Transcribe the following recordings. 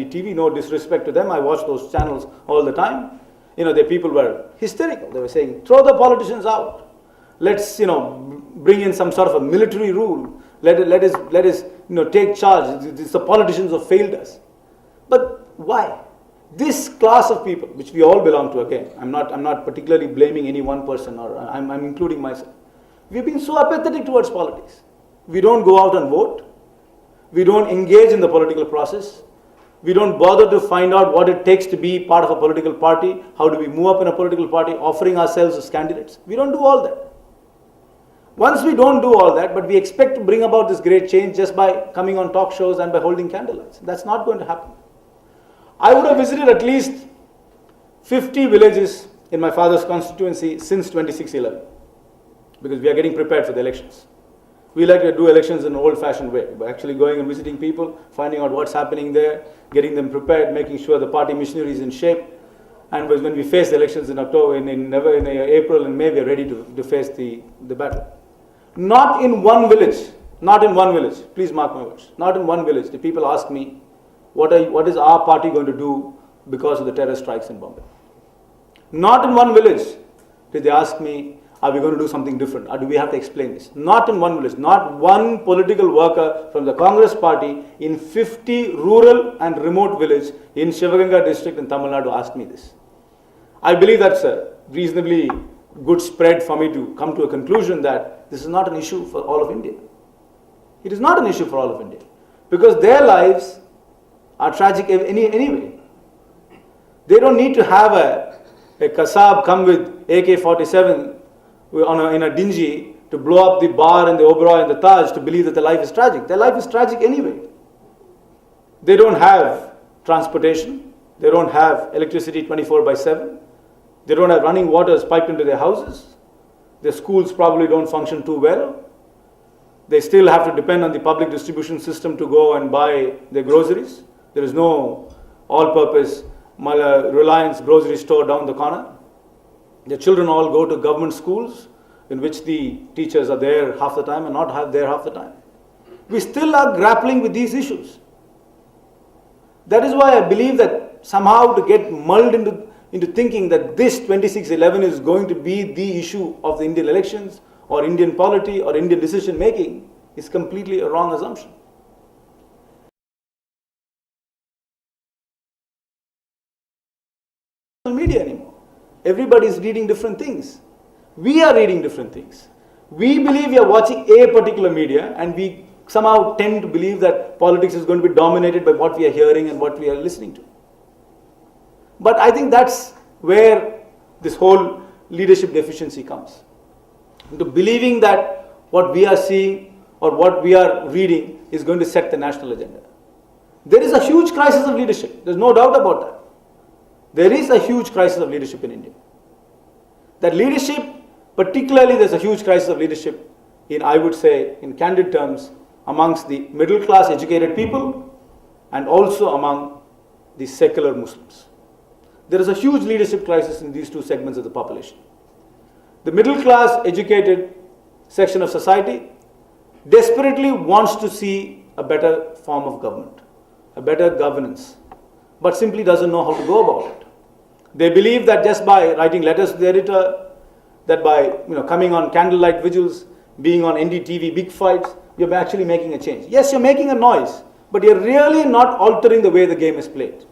TV, no disrespect to them, I watch those channels all the time. The people were hysterical. They were saying, throw the politicians out. Let's, bring in some sort of a military rule. Let us take charge. It's the politicians who have failed us. But why? This class of people, which we all belong to, again, I'm not particularly blaming any one person, or I'm including myself. We've been so apathetic towards politics. We don't go out and vote. We don't engage in the political process. We don't bother to find out what it takes to be part of a political party. How do we move up in a political party, offering ourselves as candidates? We don't do all that. Once we don't do all that, but we expect to bring about this great change just by coming on talk shows and by holding candlelights. That's not going to happen. I would have visited at least 50 villages in my father's constituency since 26/11, because we are getting prepared for the elections. We like to do elections in an old-fashioned way, by actually going and visiting people, finding out what's happening there, getting them prepared, making sure the party machinery is in shape. And when we face the elections in October, in April and May, we are ready to face the battle. Not in one village, please mark my words, not in one village do people ask me, what is our party going to do because of the terror strikes in Bombay? Not in one village did they ask me, are we going to do something different, or do we have to explain this? Not in one village. Not one political worker from the Congress party in 50 rural and remote villages in Shivaganga district in Tamil Nadu asked me this. I believe that's a reasonably good spread for me to come to a conclusion that this is not an issue for all of India. It is not an issue for all of India, because their lives are tragic anyway. They don't need to have a Kasab come with AK-47 in a dingy to blow up the bar and the Oberoi and the Taj to believe that their life is tragic. Their life is tragic anyway. They don't have transportation. They don't have electricity 24/7. They don't have running waters piped into their houses. Their schools probably don't function too well. They still have to depend on the public distribution system to go and buy their groceries. There is no all-purpose Reliance grocery store down the corner. The children all go to government schools in which the teachers are there half the time and not there half the time. We still are grappling with these issues. That is why I believe that somehow to get mulled into thinking that this 26/11 is going to be the issue of the Indian elections or Indian polity or Indian decision making is completely a wrong assumption. Media anymore. Everybody is reading different things. We are reading different things. We believe we are watching a particular media, and we somehow tend to believe that politics is going to be dominated by what we are hearing and what we are listening to. But I think that's where this whole leadership deficiency comes. Into believing that what we are seeing or what we are reading is going to set the national agenda. There is a huge crisis of leadership. There's no doubt about that. There is a huge crisis of leadership in India. That leadership, particularly there's a huge crisis of leadership in, I would say, in candid terms, amongst the middle class educated people and also among the secular Muslims. There is a huge leadership crisis in these two segments of the population. The middle class educated section of society desperately wants to see a better form of government, a better governance, but simply doesn't know how to go about it. They believe that just by writing letters to the editor, that by coming on candlelight vigils, being on NDTV big fights, you're actually making a change. Yes, you're making a noise, but you're really not altering the way the game is played.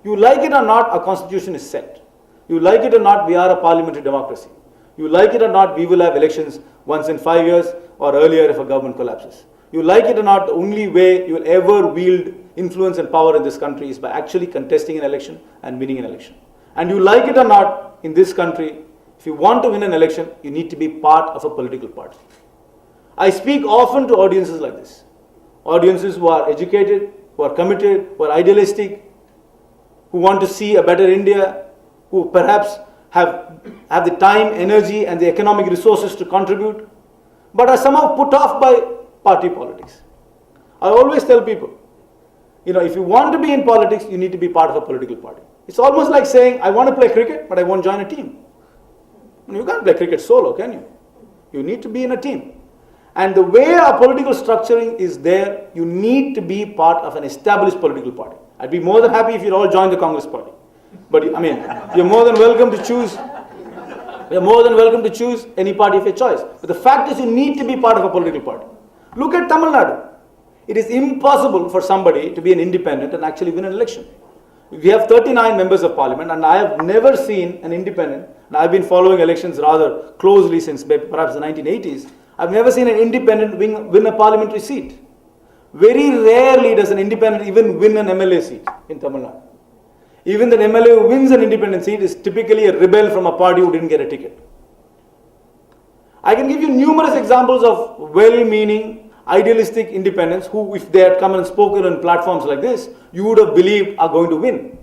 You like it or not, our constitution is set. You like it or not, we are a parliamentary democracy. You like it or not, we will have elections once in 5 years or earlier if a government collapses. You like it or not, the only way you will ever wield influence and power in this country is by actually contesting an election and winning an election. And you like it or not, in this country, if you want to win an election, you need to be part of a political party. I speak often to audiences like this. Audiences who are educated, who are committed, who are idealistic, who want to see a better India, who perhaps have the time, energy and the economic resources to contribute, but are somehow put off by party politics. I always tell people, if you want to be in politics, you need to be part of a political party. It's almost like saying, I want to play cricket, but I won't join a team. You can't play cricket solo, can you? You need to be in a team. And the way our political structuring is there, you need to be part of an established political party. I'd be more than happy if you'd all join the Congress party. But I mean, you're more than welcome to choose. You're more than welcome to choose any party of your choice. But the fact is, you need to be part of a political party. Look at Tamil Nadu. It is impossible for somebody to be an independent and actually win an election. We have 39 members of parliament, and I have never seen an independent, and I've been following elections rather closely since perhaps the 1980s, I've never seen an independent win a parliamentary seat. Very rarely does an independent even win an MLA seat in Tamil Nadu. Even the MLA who wins an independent seat is typically a rebel from a party who didn't get a ticket. I can give you numerous examples of well-meaning, idealistic independents who, if they had come and spoken on platforms like this, you would have believed are going to win.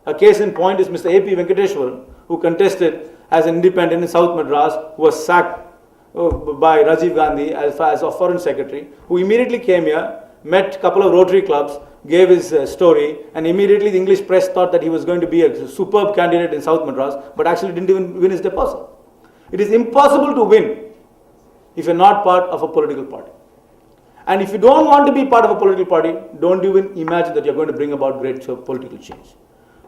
A case in point is Mr. A.P. Venkateshwaran, who contested as an independent in South Madras, who was sacked by Rajiv Gandhi as a foreign secretary, who immediately came here, met a couple of Rotary clubs, gave his story, and immediately the English press thought that he was going to be a superb candidate in South Madras, but actually didn't even win his deposit. It is impossible to win if you're not part of a political party. And if you don't want to be part of a political party, don't even imagine that you're going to bring about great political change.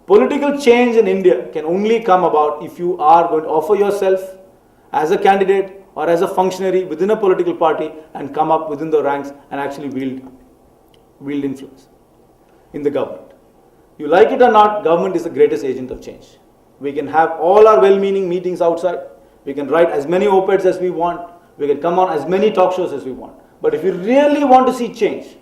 Political change in India can only come about if you are going to offer yourself as a candidate or as a functionary within a political party and come up within the ranks and actually wield influence in the government. You like it or not, government is the greatest agent of change. We can have all our well-meaning meetings outside. We can write as many op-eds as we want. We can come on as many talk shows as we want. But if you really want to see change,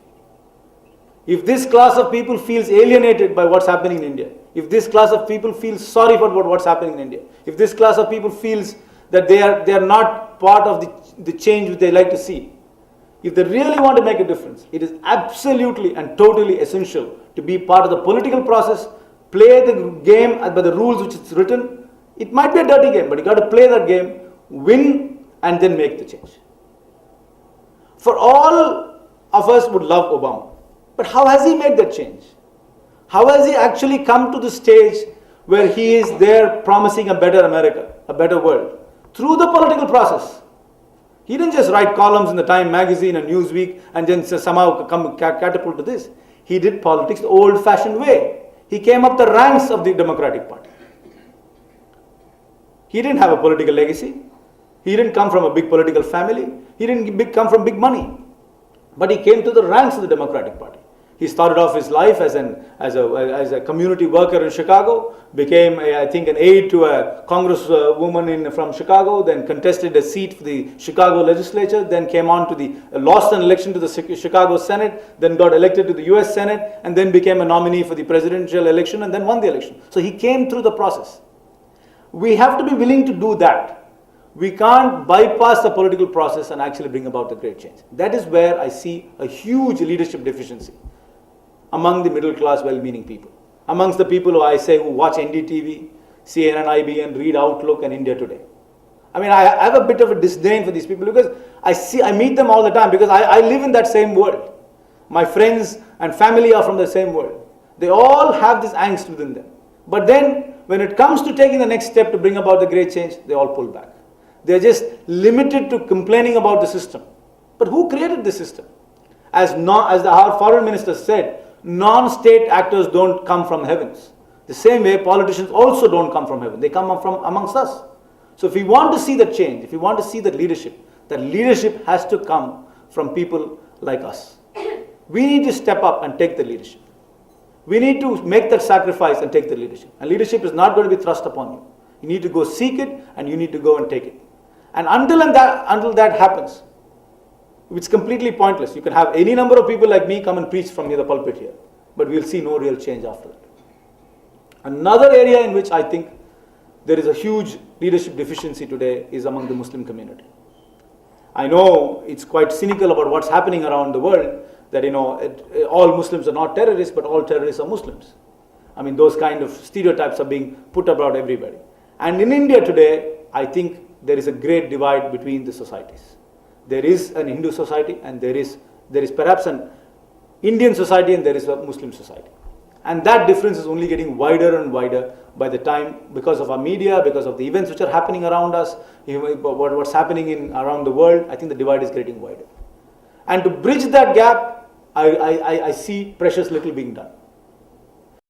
if this class of people feels alienated by what's happening in India, if this class of people feels sorry for what's happening in India, if this class of people feels that they are not part of the change which they like to see, if they really want to make a difference, it is absolutely and totally essential to be part of the political process, play the game by the rules which it's written. It might be a dirty game, but you got to play that game, win, and then make the change. For all of us would love Obama, but how has he made that change? How has he actually come to the stage where he is there promising a better America, a better world? Through the political process. He didn't just write columns in the Time magazine and Newsweek and then somehow catapult to this. He did politics the old-fashioned way. He came up the ranks of the Democratic Party. He didn't have a political legacy. He didn't come from a big political family. He didn't come from big money. But he came to the ranks of the Democratic Party. He started off his life as a community worker in Chicago, became, I think, an aide to a congresswoman from Chicago, then contested a seat for the Chicago legislature, then came on to lost an election to the Chicago Senate, then got elected to the US Senate, and then became a nominee for the presidential election, and then won the election. So he came through the process. We have to be willing to do that. We can't bypass the political process and actually bring about the great change. That is where I see a huge leadership deficiency among the middle class, well-meaning people. Amongst the people who I say who watch NDTV, CNN, IBN, read Outlook and India Today. I mean, I have a bit of a disdain for these people because I meet them all the time because I live in that same world. My friends and family are from the same world. They all have this angst within them. But then, when it comes to taking the next step to bring about the great change, they all pull back. They're just limited to complaining about the system. But who created the system? As our foreign minister said, non-state actors don't come from heavens. The same way politicians also don't come from heaven. They come from amongst us. So if we want to see that change, if we want to see that leadership has to come from people like us. We need to step up and take the leadership. We need to make that sacrifice and take the leadership. And leadership is not going to be thrust upon you. You need to go seek it and you need to go and take it. And until that happens, it's completely pointless. You can have any number of people like me come and preach from near the pulpit here, but we'll see no real change after that. Another area in which I think there is a huge leadership deficiency today is among the Muslim community. I know it's quite cynical about what's happening around the world, that all Muslims are not terrorists, but all terrorists are Muslims. I mean, those kind of stereotypes are being put about everybody. And in India today, I think there is a great divide between the societies. There is an Hindu society and there is perhaps an Indian society and there is a Muslim society. And that difference is only getting wider and wider by the time, because of our media, because of the events which are happening around us, what's happening around the world. I think the divide is getting wider. And to bridge that gap, I see precious little being done.